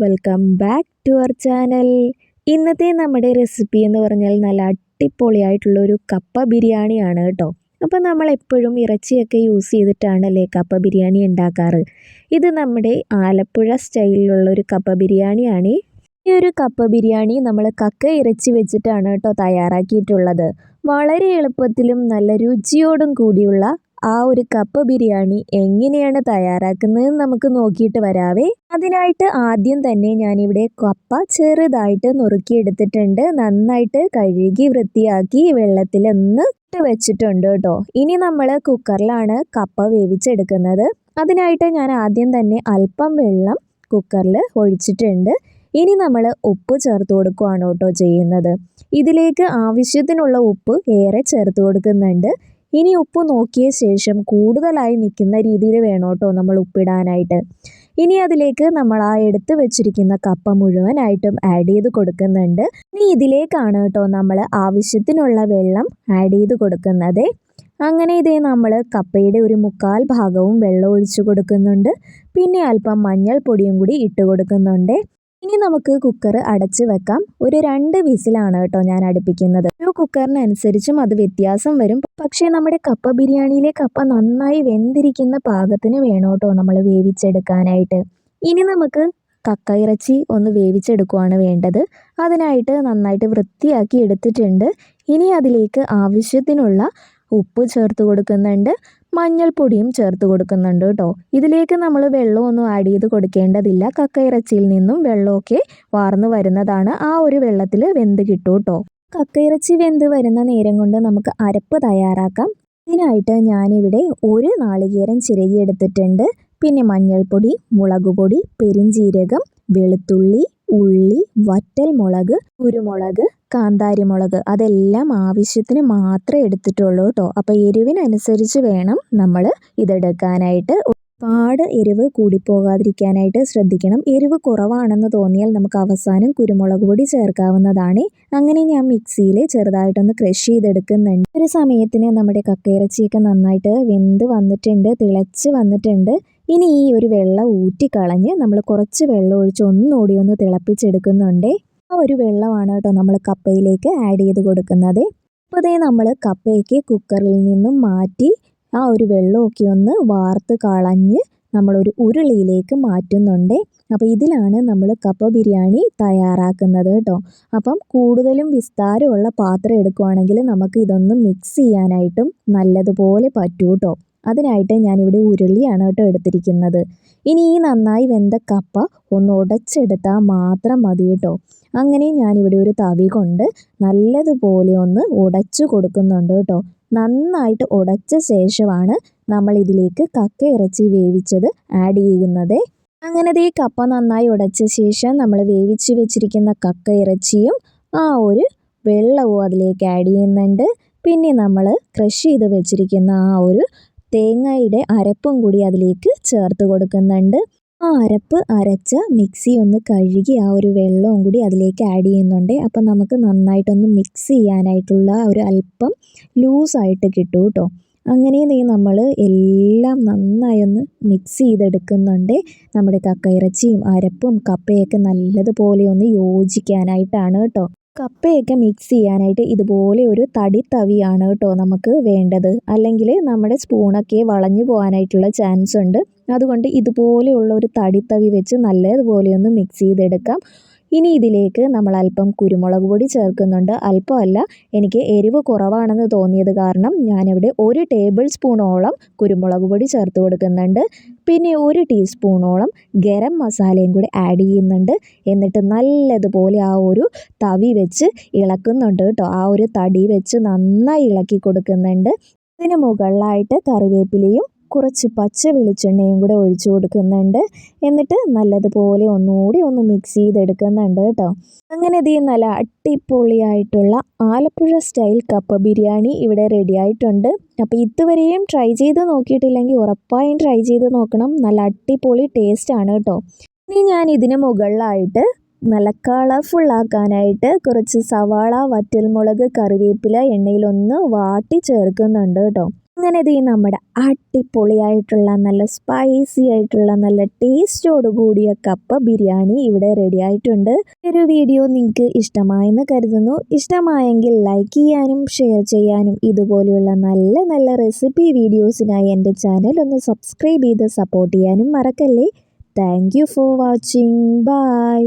Welcome back to our channel. ഇന്നത്തെ നമ്മുടെ recipe എന്ന് പറഞ്ഞാൽ നല്ല അടിപൊളിയായിട്ടുള്ളൊരു കപ്പ ബിരിയാണിയാണ് കേട്ടോ. അപ്പോൾ നമ്മൾ എപ്പോഴും ഇറച്ചിയൊക്കെ യൂസ് ചെയ്തിട്ടാണല്ലേ കപ്പ ബിരിയാണി ഉണ്ടാക്കാറ്. ഇത് നമ്മുടെ ആലപ്പുഴ സ്റ്റൈലിലുള്ളൊരു കപ്പ ബിരിയാണിയാണ്. ഈ ഒരു കപ്പ ബിരിയാണി നമ്മൾ കക്ക ഇറച്ചി വെച്ചിട്ടാണ് കേട്ടോ തയ്യാറാക്കിയിട്ടുള്ളത്. വളരെ എളുപ്പത്തിലും നല്ല രുചിയോടും കൂടിയുള്ള ആ ഒരു കപ്പ ബിരിയാണി എങ്ങനെയാണ് തയ്യാറാക്കുന്നത് നമുക്ക് നോക്കിയിട്ട് വരാവേ. അതിനായിട്ട് ആദ്യം തന്നെ ഞാനിവിടെ കപ്പ ചെറുതായിട്ട് നുറുക്കിയെടുത്തിട്ടുണ്ട്. നന്നായിട്ട് കഴുകി വൃത്തിയാക്കി വെള്ളത്തിലൊന്ന് ഇട്ട് വെച്ചിട്ടുണ്ട് കേട്ടോ. ഇനി നമ്മൾ കുക്കറിലാണ് കപ്പ വേവിച്ചെടുക്കുന്നത്. അതിനായിട്ട് ഞാൻ ആദ്യം തന്നെ അല്പം വെള്ളം കുക്കറിൽ ഒഴിച്ചിട്ടുണ്ട്. ഇനി നമ്മൾ ഉപ്പ് ചേർത്ത് കൊടുക്കുകയാണ് കേട്ടോ ചെയ്യുന്നത്. ഇതിലേക്ക് ആവശ്യത്തിനുള്ള ഉപ്പ് ഏറെ ചേർത്ത് കൊടുക്കുന്നുണ്ട്. ഇനി ഉപ്പ് നോക്കിയ ശേഷം കൂടുതലായി നിൽക്കുന്ന രീതിയിൽ വേണം കേട്ടോ നമ്മൾ ഉപ്പിടാനായിട്ട്. ഇനി അതിലേക്ക് നമ്മൾ ആ എടുത്ത് വെച്ചിരിക്കുന്ന കപ്പ മുഴുവനായിട്ടും ആഡ് ചെയ്ത് കൊടുക്കുന്നുണ്ട്. ഇനി ഇതിലേക്കാണ് കേട്ടോ നമ്മൾ ആവശ്യത്തിനുള്ള വെള്ളം ആഡ് ചെയ്ത് കൊടുക്കുന്നത്. അങ്ങനെ ഇതേ നമ്മൾ കപ്പയുടെ ഒരു 1/4 ഭാഗവും വെള്ളം ഒഴിച്ചു കൊടുക്കുന്നുണ്ട്. പിന്നെ അല്പം മഞ്ഞൾപ്പൊടിയും കൂടി ഇട്ട് കൊടുക്കുന്നുണ്ട്. ഇനി നമുക്ക് കുക്കർ അടച്ച് വെക്കാം. ഒരു 2 വിസിലാണ് കേട്ടോ ഞാൻ അടുപ്പിക്കുന്നത്. ഒരു കുക്കറിനനുസരിച്ചും അത് വ്യത്യാസം വരും. പക്ഷേ നമ്മുടെ കപ്പ ബിരിയാണിയിലെ കപ്പ നന്നായി വെന്തിരിക്കുന്ന പാകത്തിന് വേണം കേട്ടോ നമ്മൾ വേവിച്ചെടുക്കാനായിട്ട്. ഇനി നമുക്ക് കക്ക ഇറച്ചി ഒന്ന് വേവിച്ചെടുക്കുകയാണ് വേണ്ടത്. അതിനായിട്ട് നന്നായിട്ട് വൃത്തിയാക്കി എടുത്തിട്ടുണ്ട്. ഇനി അതിലേക്ക് ആവശ്യത്തിനുള്ള ഉപ്പ് ചേർത്ത് കൊടുക്കുന്നുണ്ട്. മഞ്ഞൾപ്പൊടിയും ചേർത്ത് കൊടുക്കുന്നുണ്ട് കേട്ടോ. ഇതിലേക്ക് നമ്മൾ വെള്ളമൊന്നും ആഡ് ചെയ്ത് കൊടുക്കേണ്ടതില്ല. കക്ക ഇറച്ചിയിൽ നിന്നും വെള്ളമൊക്കെ വാർന്നു വരുന്നതാണ്. ആ ഒരു വെള്ളത്തിൽ വെന്ത് കിട്ടും കേട്ടോ. കക്ക ഇറച്ചി വെന്ത് വരുന്ന നേരം കൊണ്ട് നമുക്ക് അരപ്പ് തയ്യാറാക്കാം. ഇതിനായിട്ട് ഞാനിവിടെ 1 നാളികേരം ചിരകിയെടുത്തിട്ടുണ്ട്. പിന്നെ മഞ്ഞൾപ്പൊടി, മുളകുപൊടി, പെരിഞ്ജീരകം, വെളുത്തുള്ളി, ഉള്ളി, വറ്റൽമുളക്, കുരുമുളക്, കാന്താരിമുളക് അതെല്ലാം ആവശ്യത്തിന് മാത്രമേ എടുത്തിട്ടുള്ളൂ കേട്ടോ. അപ്പോൾ എരിവിനനുസരിച്ച് വേണം നമ്മൾ ഇതെടുക്കാനായിട്ട്. ഒരുപാട് എരിവ് കൂടിപ്പോകാതിരിക്കാനായിട്ട് ശ്രദ്ധിക്കണം. എരിവ് കുറവാണെന്ന് തോന്നിയാൽ നമുക്ക് അവസാനം കുരുമുളക് പൊടി ചേർക്കാവുന്നതാണ്. അങ്ങനെ ഞാൻ മിക്സിയിൽ ചെറുതായിട്ടൊന്ന് ക്രഷ് ചെയ്തെടുക്കുന്നുണ്ട്. ഒരു സമയത്തിന് നമ്മുടെ കക്കയിറച്ചിയൊക്കെ നന്നായിട്ട് വെന്ത് വന്നിട്ടുണ്ട്, തിളച്ച് വന്നിട്ടുണ്ട്. ഇനി ഈ ഒരു വെള്ളം ഊറ്റിക്കളഞ്ഞ് നമ്മൾ കുറച്ച് വെള്ളം ഒഴിച്ച് ഒന്നുകൂടി ഒന്ന് തിളപ്പിച്ചെടുക്കുന്നുണ്ട്. ആ ഒരു വെള്ളമാണ് കേട്ടോ നമ്മൾ കപ്പയിലേക്ക് ആഡ് ചെയ്ത് കൊടുക്കുന്നത്. അപ്പോൾ അതേ നമ്മൾ കപ്പയൊക്കെ കുക്കറിൽ നിന്നും മാറ്റി ആ ഒരു വെള്ളമൊക്കെ ഒന്ന് വാർത്ത് കളഞ്ഞ് നമ്മളൊരു ഉരുളിയിലേക്ക് മാറ്റുന്നുണ്ട്. അപ്പോൾ ഇതിലാണ് നമ്മൾ കപ്പ ബിരിയാണി തയ്യാറാക്കുന്നത് കേട്ടോ. അപ്പം കൂടുതലും വിസ്താരമുള്ള പാത്രം എടുക്കുകയാണെങ്കിൽ നമുക്ക് ഇതൊന്ന് മിക്സ് ചെയ്യാനായിട്ടും നല്ലതുപോലെ പറ്റൂ കേട്ടോ. അതിനായിട്ട് ഞാനിവിടെ ഉരുളിയാണ് കേട്ടോ എടുത്തിരിക്കുന്നത്. ഇനി ഈ നന്നായി വെന്ത കപ്പ ഒന്ന് ഉടച്ചെടുത്താൽ മാത്രം മതി കേട്ടോ. അങ്ങനെ ഞാനിവിടെ ഒരു തവി കൊണ്ട് നല്ലതുപോലെ ഒന്ന് ഉടച്ചു കൊടുക്കുന്നുണ്ട് കേട്ടോ. നന്നായിട്ട് ഉടച്ച ശേഷമാണ് നമ്മൾ ഇതിലേക്ക് കക്ക ഇറച്ചി വേവിച്ചത് ആഡ് ചെയ്യുന്നത്. അങ്ങനെ ഈ കപ്പ നന്നായി ഉടച്ച ശേഷം നമ്മൾ വേവിച്ച് വെച്ചിരിക്കുന്ന കക്ക ഇറച്ചിയും ആ ഒരു വെള്ളവും അതിലേക്ക് ആഡ് ചെയ്യുന്നുണ്ട്. പിന്നെ നമ്മൾ ക്രഷ് ചെയ്ത് വെച്ചിരിക്കുന്ന ആ ഒരു തേങ്ങയുടെ അരപ്പും കൂടി അതിലേക്ക് ചേർത്ത് കൊടുക്കുന്നുണ്ട്. ആ അരപ്പ് അരച്ച മിക്സി ഒന്ന് കഴുകി ആ ഒരു വെള്ളവും കൂടി അതിലേക്ക് ആഡ് ചെയ്യുന്നുണ്ട്. അപ്പം നമുക്ക് നന്നായിട്ടൊന്ന് മിക്സ് ചെയ്യാനായിട്ടുള്ള ഒരു അല്പം ലൂസായിട്ട് കിട്ടും കേട്ടോ. അങ്ങനെ നമ്മൾ എല്ലാം നന്നായി ഒന്ന് മിക്സ് ചെയ്തെടുക്കുന്നുണ്ട്. നമ്മുടെ കക്ക ഇറച്ചിയും അരപ്പും കപ്പയൊക്കെ നല്ലതുപോലെ ഒന്ന് യോജിക്കാനായിട്ടാണ് കേട്ടോ. കപ്പയൊക്കെ മിക്സ് ചെയ്യാനായിട്ട് ഇതുപോലെ ഒരു തവിയാണ് കേട്ടോ നമുക്ക് വേണ്ടത്. അല്ലെങ്കിൽ നമ്മുടെ സ്പൂണൊക്കെ വളഞ്ഞു പോകാനായിട്ടുള്ള ചാൻസ് ഉണ്ട്. അതുകൊണ്ട് ഇതുപോലെയുള്ള ഒരു തവി വെച്ച് നല്ലതുപോലെ ഒന്ന് മിക്സ് ചെയ്തെടുക്കാം. ഇനി ഇതിലേക്ക് നമ്മൾ അല്പം കുരുമുളക് പൊടി ചേർക്കുന്നുണ്ട്. അല്പമല്ല, എനിക്ക് എരിവ് കുറവാണെന്ന് തോന്നിയത് കാരണം ഞാനിവിടെ 1 ടേബിൾ സ്പൂണോളം കുരുമുളക് പൊടി ചേർത്ത് കൊടുക്കുന്നുണ്ട്. പിന്നെ 1 ടീസ്പൂണോളം ഗരം മസാലയും കൂടി ആഡ് ചെയ്യുന്നുണ്ട്. എന്നിട്ട് നല്ലതുപോലെ ആ ഒരു തവി വെച്ച് ഇളക്കുന്നുണ്ട് കേട്ടോ. ആ ഒരു തടി വെച്ച് നന്നായി ഇളക്കി കൊടുക്കുന്നുണ്ട്. ഇതിന് മുകളിലായിട്ട് കറിവേപ്പിലയും കുറച്ച് പച്ച വെളിച്ചെണ്ണയും കൂടെ ഒഴിച്ചു കൊടുക്കുന്നുണ്ട്. എന്നിട്ട് നല്ലതുപോലെ ഒന്നുകൂടി ഒന്ന് മിക്സ് ചെയ്തെടുക്കുന്നുണ്ട് കേട്ടോ. അങ്ങനെ നല്ല അടിപൊളിയായിട്ടുള്ള ആലപ്പുഴ സ്റ്റൈൽ കപ്പ ബിരിയാണി ഇവിടെ റെഡി ആയിട്ടുണ്ട്. അപ്പോൾ ഇതുവരെയും ട്രൈ ചെയ്ത് നോക്കിയിട്ടില്ലെങ്കിൽ ഉറപ്പായും ട്രൈ ചെയ്ത് നോക്കണം. നല്ല അടിപൊളി ടേസ്റ്റാണ് കേട്ടോ. ഇനി ഞാൻ ഇതിന് മുകളിലായിട്ട് നല്ല കളർഫുള്ളാക്കാനായിട്ട് കുറച്ച് സവാള, വറ്റൽമുളക്, കറിവേപ്പില എണ്ണയിലൊന്ന് വാട്ടി ചേർക്കുന്നുണ്ട് കേട്ടോ. അങ്ങനെ ദേ നമ്മുടെ അടിപൊളിയായിട്ടുള്ള നല്ല സ്പൈസി ആയിട്ടുള്ള നല്ല ടേസ്റ്റോട് കൂടിയ കപ്പ ബിരിയാണി ഇവിടെ റെഡി ആയിട്ടുണ്ട്. ഒരു വീഡിയോ നിങ്ങൾക്ക് ഇഷ്ടമായെന്ന് കരുതുന്നു. ഇഷ്ടമായെങ്കിൽ ലൈക്ക് ചെയ്യാനും ഷെയർ ചെയ്യാനും ഇതുപോലെയുള്ള നല്ല നല്ല റെസിപ്പി വീഡിയോസിനായി എൻ്റെ ചാനൽ ഒന്ന് സബ്സ്ക്രൈബ് ചെയ്ത് സപ്പോർട്ട് ചെയ്യാനും മറക്കല്ലേ. Thank you for watching. By.